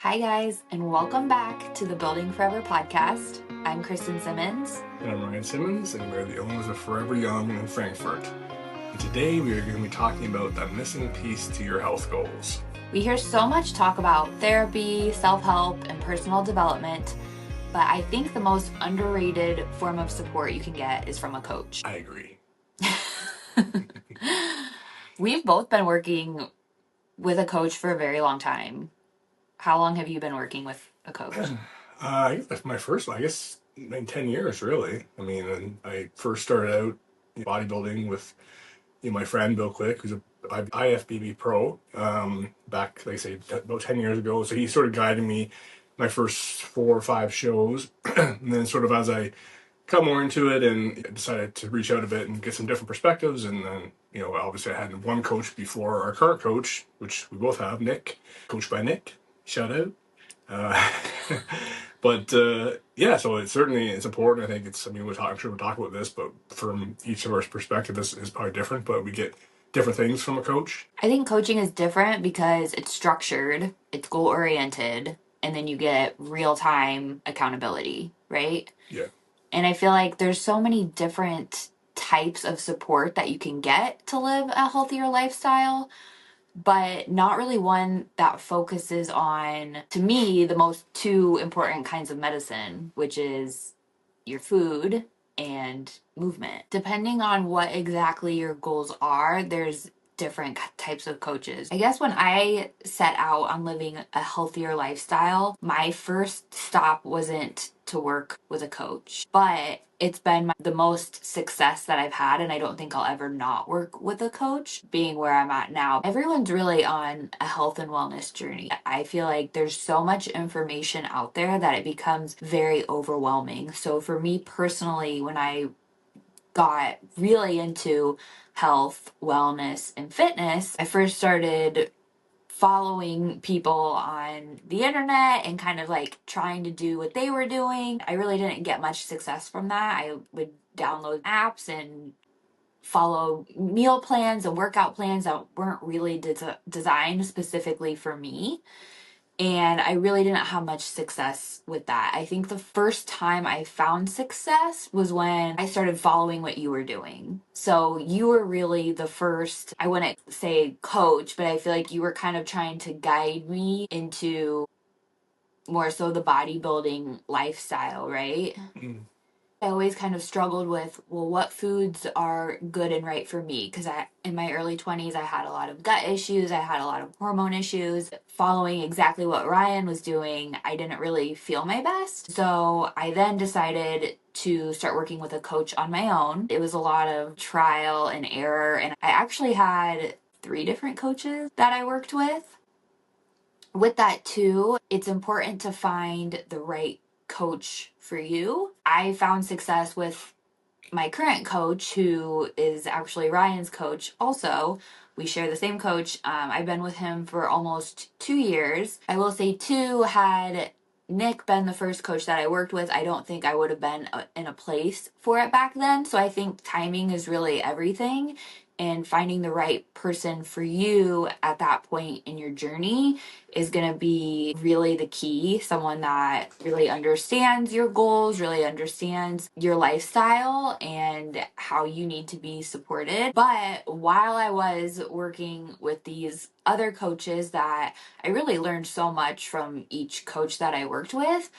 Hi, guys, and welcome back to the Building Forever podcast. I'm Kristen Simmons. And I'm Ryan Simmons, and we're the owners of Forever Young in Frankfurt. And today we are going to be talking about the missing piece to your health goals. We hear so much talk about therapy, self-help, and personal development, but I think the most underrated form of support you can get is from a coach. I agree. We've both been working with a coach for a very long time. How long have you been working with a coach? My first, I guess, in 10 years, really. I mean, I first started out in bodybuilding with my friend Bill Quick, who's a IFBB pro, back, like I say, about 10 years ago. So he sort of guided me my first 4 or 5 shows. And then sort of as I got more into it and decided to reach out a bit and get some different perspectives. And then, obviously I had one coach before our current coach, which we both have, Nick, coached by Nick. Shout out. Yeah, so it's important. I think I'm sure we'll talk about this, but from each of our perspective, this is probably different, but we get different things from a coach. I think coaching is different because it's structured, it's goal-oriented, and then you get real-time accountability, right? Yeah. And I feel like there's so many different types of support that you can get to live a healthier lifestyle, but not really one that focuses on, to me, the most two important kinds of medicine, which is your food and movement. Depending on what exactly your goals are, there's different types of coaches. I guess when I set out on living a healthier lifestyle, my first stop wasn't to work with a coach, but it's been the most success that I've had, and I don't think I'll ever not work with a coach. Being where I'm at now, everyone's really on a health and wellness journey. I feel like there's so much information out there that it becomes very overwhelming. So for me personally, when I got really into health, wellness, and fitness, I first started following people on the internet and kind of like trying to do what they were doing. I really didn't get much success from that. I would download apps and follow meal plans and workout plans that weren't really designed specifically for me. And I really didn't have much success with that. I think the first time I found success was when I started following what you were doing. So you were really the first, I wouldn't say coach, but I feel like you were kind of trying to guide me into more so the bodybuilding lifestyle, right? Mm. I always kind of struggled with, well, what foods are good and right for me? Because in my early 20s, I had a lot of gut issues. I had a lot of hormone issues. Following exactly what Ryan was doing, I didn't really feel my best. So I then decided to start working with a coach on my own. It was a lot of trial and error. And I actually had 3 different coaches that I worked with. With that too, it's important to find the right coach for you. I found success with my current coach, who is actually Ryan's coach also. We share the same coach. I've been with him for almost 2 years. I will say too, had Nick been the first coach that I worked with, I don't think I would have been in a place for it back then. So I think timing is really everything, and finding the right person for you at that point in your journey is going to be really the key. Someone that really understands your goals, really understands your lifestyle and how you need to be supported. But while I was working with these other coaches that I really learned so much from each coach that I worked with,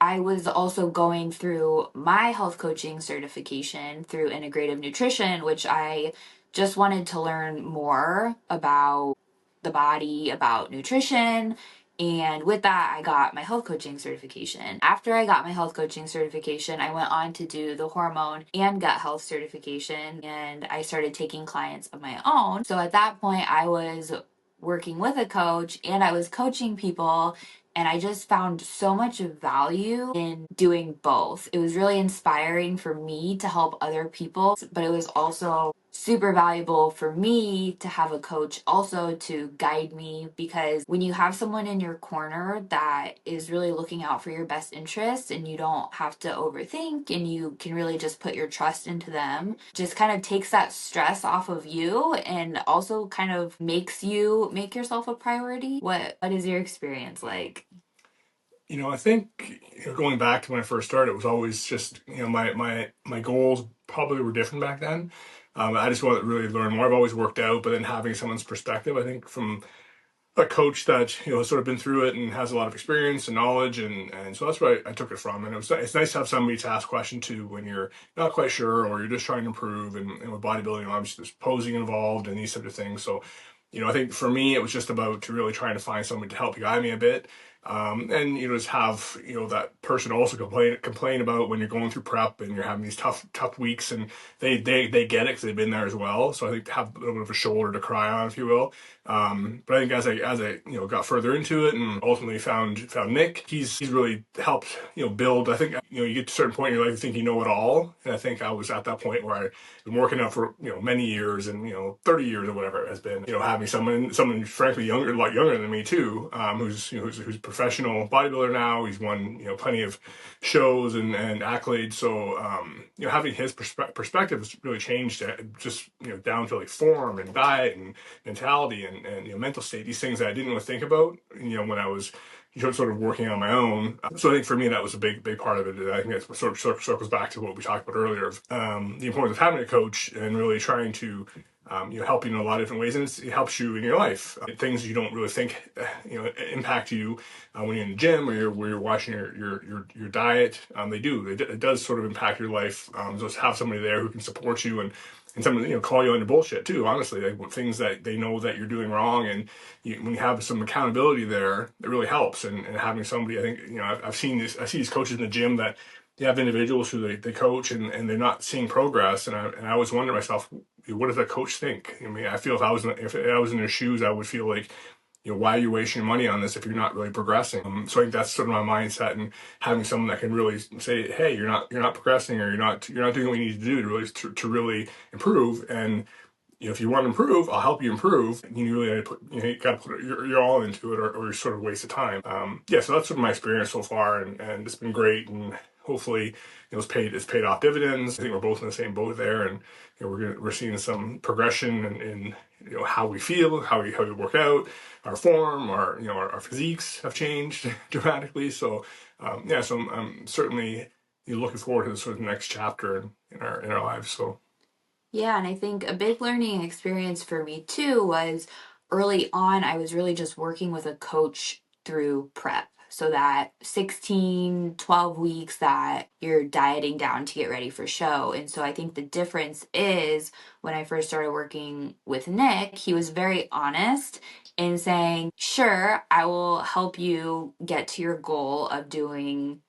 I was also going through my health coaching certification through integrative nutrition, which I just wanted to learn more about the body, about nutrition. And with that, I got my health coaching certification. After I got my health coaching certification, I went on to do the hormone and gut health certification, and I started taking clients of my own. So at that point, I was working with a coach and I was coaching people. And I just found so much value in doing both. It was really inspiring for me to help other people, but it was also super valuable for me to have a coach also to guide me, because when you have someone in your corner that is really looking out for your best interests and you don't have to overthink and you can really just put your trust into them, just kind of takes that stress off of you and also kind of makes you make yourself a priority. What is your experience like? I think going back to when I first started, it was always just my goals probably were different back then. I just wanted to really learn more. I've always worked out, but then having someone's perspective, I think from a coach that has sort of been through it and has a lot of experience and knowledge, and so that's where I took it from. And it's nice to have somebody to ask question to when you're not quite sure or you're just trying to improve. And with bodybuilding, obviously there's posing involved and these types of things. So I think for me it was just about to really trying to find someone to help guide me a bit. And just have that person also complain about when you're going through prep and you're having these tough weeks, and they get it because they've been there as well. So I think to have a little bit of a shoulder to cry on, if you will. But I think as I got further into it and ultimately found Nick, he's really helped build. I think you get to a certain point in your life you think you know it all, and I think I was at that point where I've been working out for many years, and 30 years or whatever it has been. Having someone frankly younger, a lot younger than me too, who's a professional bodybuilder now. He's won plenty of shows and accolades. So having his perspective has really changed just down to like form and diet and mentality and mental state, these things that I didn't really think about when I was sort of working on my own. So I think for me that was a big part of it. I think it sort of circles back to what we talked about earlier of the importance of having a coach and really trying to help you in a lot of different ways, and it helps you in your life. Things you don't really think impact you when you're in the gym or you're watching your diet. They do. It does sort of impact your life. Just have somebody there who can support you and someone call you on your bullshit too. Honestly, like things that they know that you're doing wrong, and when you have some accountability there, it really helps. And having somebody, I think I've seen this. I see these coaches in the gym that you have individuals who they coach and they're not seeing progress, and I always wonder myself, what does that coach think? I mean, I feel if I was in their shoes, I would feel like, why are you wasting your money on this if you're not really progressing? So I think that's sort of my mindset, and having someone that can really say, hey, you're not progressing, or you're not doing what you need to do to really improve. And if you want to improve, I'll help you improve. You really got to put your all into it, or you're sort of a waste of time. Yeah, so that's sort of my experience so far, and it's been great, and hopefully it's paid off dividends. I think we're both in the same boat there, and we're seeing some progression in how we feel, how we work out, our form, our physiques have changed dramatically. So yeah, so I'm certainly looking forward to the sort of next chapter in our lives. So. Yeah, and I think a big learning experience for me too was early on, I was really just working with a coach through prep. So that 16, 12 weeks that you're dieting down to get ready for show. And so I think the difference is when I first started working with Nick, he was very honest in saying, sure, I will help you get to your goal of doing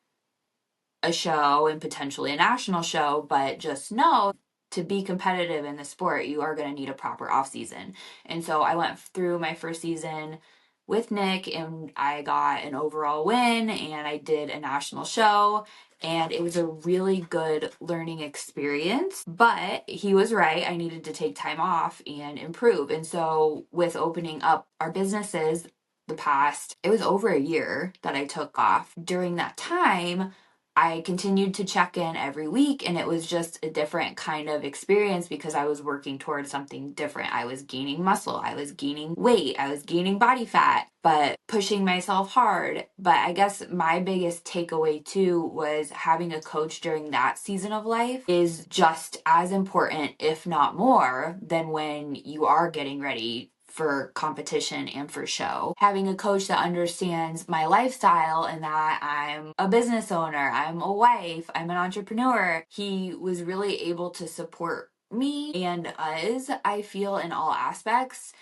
a show and potentially a national show, but just know to be competitive in the sport, you are going to need a proper off season. And so I went through my first season with Nick and I got an overall win and I did a national show. And it was a really good learning experience, but he was right. I needed to take time off and improve. And so, with opening up our businesses, it was over a year that I took off. During that time, I continued to check in every week, and it was just a different kind of experience because I was working towards something different. I was gaining muscle, I was gaining weight, I was gaining body fat, but pushing myself hard. But I guess my biggest takeaway too was having a coach during that season of life is just as important, if not more, than when you are getting ready for competition and for show. Having a coach that understands my lifestyle and that I'm a business owner, I'm a wife, I'm an entrepreneur, he was really able to support me and us, I feel, in all aspects,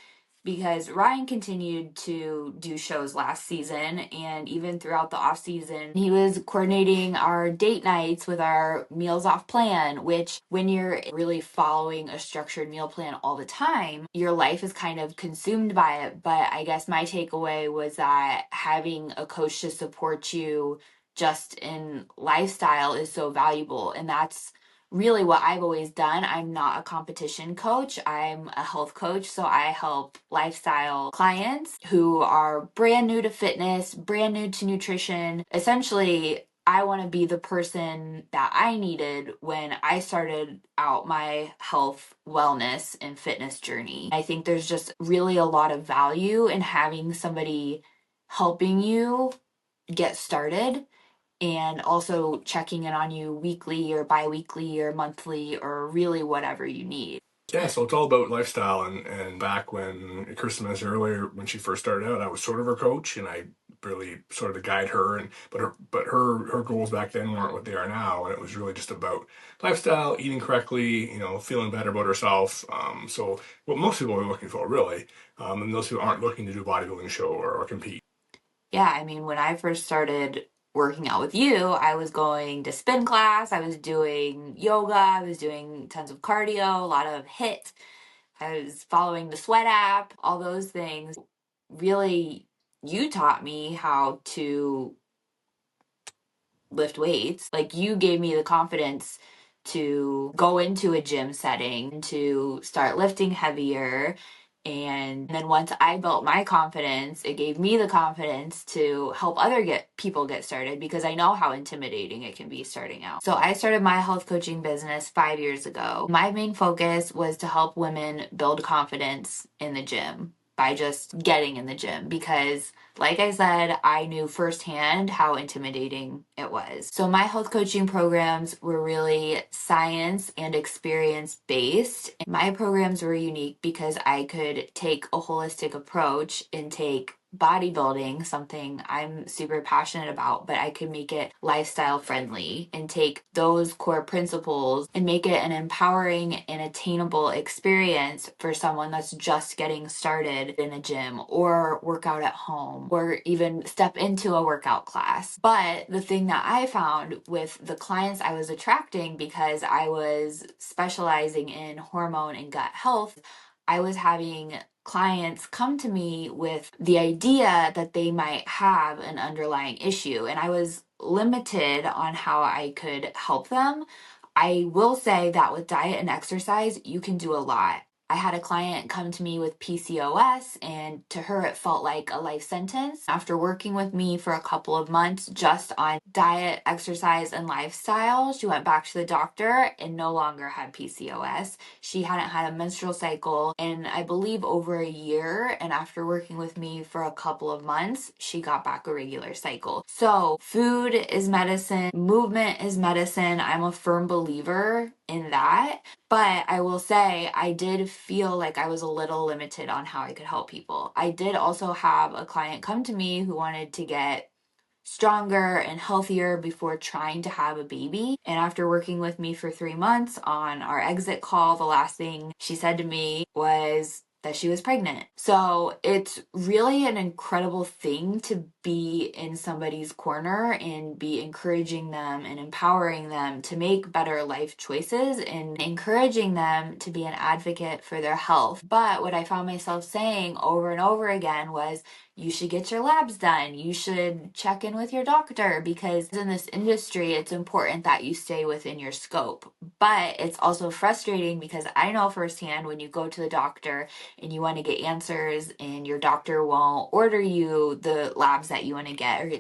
because Ryan continued to do shows last season, and even throughout the off season he was coordinating our date nights with our meals off plan, which when you're really following a structured meal plan all the time, your life is kind of consumed by it. But I guess my takeaway was that having a coach to support you just in lifestyle is so valuable, and that's really what I've always done. I'm not a competition coach, I'm a health coach. So I help lifestyle clients who are brand new to fitness, brand new to nutrition. Essentially, I want to be the person that I needed when I started out my health, wellness, and fitness journey. I think there's just really a lot of value in having somebody helping you get started, and also checking in on you weekly or bi-weekly or monthly or really whatever you need. Yeah, so it's all about lifestyle. And back when Kristen was earlier, when she first started out, I was sort of her coach, and I really sort of guide her. And but her goals back then weren't what they are now, and it was really just about lifestyle, eating correctly, feeling better about herself. So what most people are looking for, really, and those who aren't looking to do a bodybuilding show or compete. Yeah, I mean, when I first started working out with you, I was going to spin class, I was doing yoga, I was doing tons of cardio, a lot of HIIT, I was following the Sweat app, all those things. Really, you taught me how to lift weights. Like, you gave me the confidence to go into a gym setting, to start lifting heavier. And then once I built my confidence, it gave me the confidence to help people get started, because I know how intimidating it can be starting out. So I started my health coaching business 5 years ago. My main focus was to help women build confidence in the gym by just getting in the gym, because like I said, I knew firsthand how intimidating it was. So my health coaching programs were really science and experience based. My programs were unique because I could take a holistic approach and take bodybuilding, something I'm super passionate about, but I could make it lifestyle friendly and take those core principles and make it an empowering and attainable experience for someone that's just getting started in a gym or workout at home or even step into a workout class. But the thing that I found with the clients I was attracting, because I was specializing in hormone and gut health, I was having clients come to me with the idea that they might have an underlying issue, and I was limited on how I could help them. I will say that with diet and exercise, you can do a lot. I had a client come to me with PCOS, and to her, it felt like a life sentence. After working with me for a couple of months just on diet, exercise, and lifestyle, she went back to the doctor and no longer had PCOS. She hadn't had a menstrual cycle in, I believe, over a year. And after working with me for a couple of months, she got back a regular cycle. So, food is medicine, movement is medicine. I'm a firm believer in that. But I will say, I did feel like I was a little limited on how I could help people. I did also have a client come to me who wanted to get stronger and healthier before trying to have a baby. And after working with me for 3 months, on our exit call, the last thing she said to me was that she was pregnant. So it's really an incredible thing to be in somebody's corner and be encouraging them and empowering them to make better life choices and encouraging them to be an advocate for their health. But what I found myself saying over and over again was, you should get your labs done. You should check in with your doctor, because in this industry, it's important that you stay within your scope. But it's also frustrating because I know firsthand, when you go to the doctor and you want to get answers and your doctor won't order you the labs that you want to get, or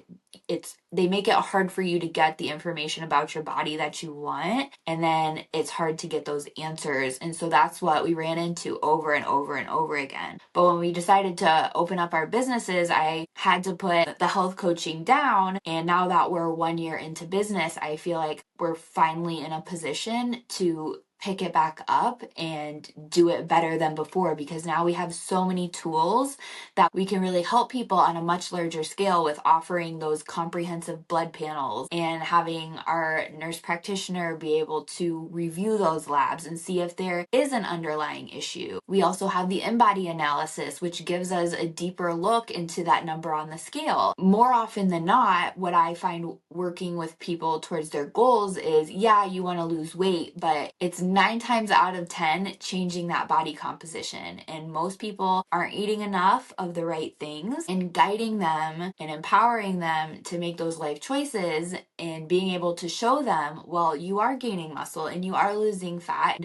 they make it hard for you to get the information about your body that you want, and then it's hard to get those answers. And so that's what we ran into over and over and over again. But when we decided to open up our businesses, I had to put the health coaching down, and now that we're 1 year into business, I feel like we're finally in a position to pick it back up and do it better than before, because now we have so many tools that we can really help people on a much larger scale, with offering those comprehensive blood panels and having our nurse practitioner be able to review those labs and see if there is an underlying issue. We also have the InBody analysis, which gives us a deeper look into that number on the scale. More often than not, what I find working with people towards their goals is, yeah, you want to lose weight, but it's 9 times out of 10 changing that body composition. And most people aren't eating enough of the right things, and guiding them and empowering them to make those life choices and being able to show them, well, you are gaining muscle and you are losing fat,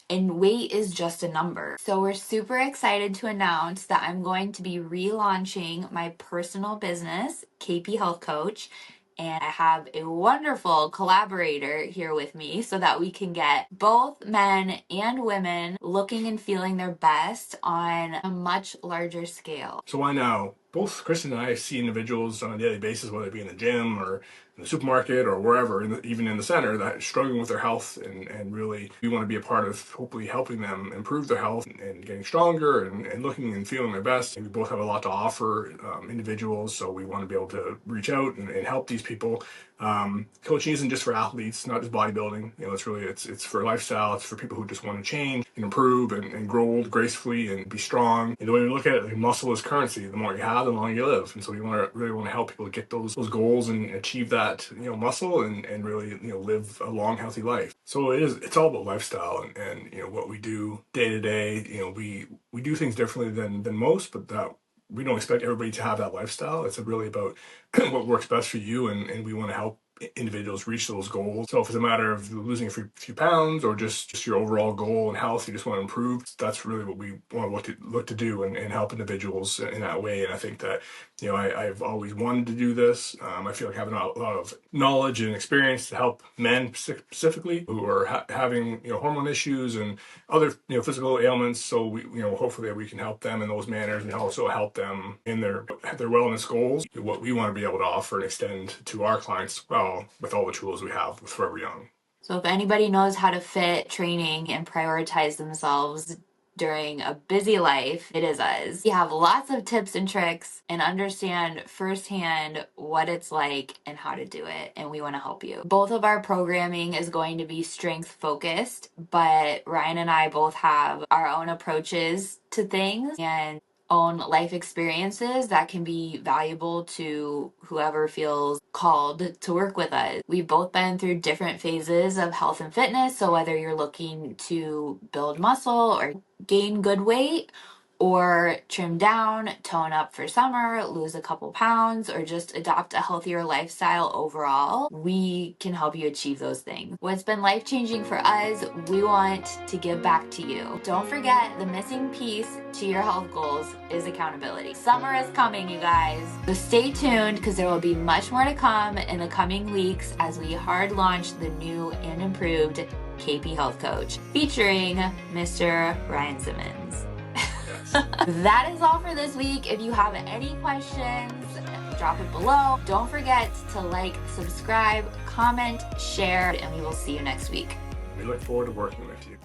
and weight is just a number. So we're super excited to announce that I'm going to be relaunching my personal business, KP Health Coach. And I have a wonderful collaborator here with me so that we can get both men and women looking and feeling their best on a much larger scale. So why now? both Kristen and I see individuals on a daily basis, whether it be in the gym or in the supermarket or wherever, even in the center, that are struggling with their health, and really we want to be a part of hopefully helping them improve their health and getting stronger and looking and feeling their best. And we both have a lot to offer individuals, so we want to be able to reach out and help these people. Coaching isn't just for athletes, not just bodybuilding. It's really it's for lifestyle. It's for people who just want to change and improve and grow old gracefully and be strong. And the way we look at it, like, muscle is currency. The more you have, the longer you live. And so we really want to help people get those goals and achieve that muscle and really live a long, healthy life. So it's all about lifestyle and what we do day to day. We do things differently than most, but that we don't expect everybody to have that lifestyle. It's really about what works best for you, and we want to help individuals reach those goals. So if it's a matter of losing a few pounds or just your overall goal and health, you just want to improve, that's really what we want to look to do and help individuals in that way. And I think that I've always wanted to do this. I feel like having a lot of knowledge and experience to help men specifically who are having hormone issues and other physical ailments. So we hopefully we can help them in those manners and also help them in their wellness goals. What we want to be able to offer and extend to our clients as well with all the tools we have with Forever Young. So if anybody knows how to fit training and prioritize themselves during a busy life, it is us. We have lots of tips and tricks and understand firsthand what it's like and how to do it, and we want to help you. Both of our programming is going to be strength focused, but Ryan and I both have our own approaches to things and own life experiences that can be valuable to whoever feels called to work with us. We've both been through different phases of health and fitness, so whether you're looking to build muscle or gain good weight, or trim down, tone up for summer, lose a couple pounds, or just adopt a healthier lifestyle overall, we can help you achieve those things. What's been life-changing for us, we want to give back to you. Don't forget, the missing piece to your health goals is accountability. Summer is coming, you guys. So stay tuned because there will be much more to come in the coming weeks as we hard launch the new and improved KP Health Coach featuring Mr. Ryan Simmons. That is all for this week. If you have any questions, drop it below. Don't forget to like, subscribe, comment, share, and we will see you next week. We look forward to working with you.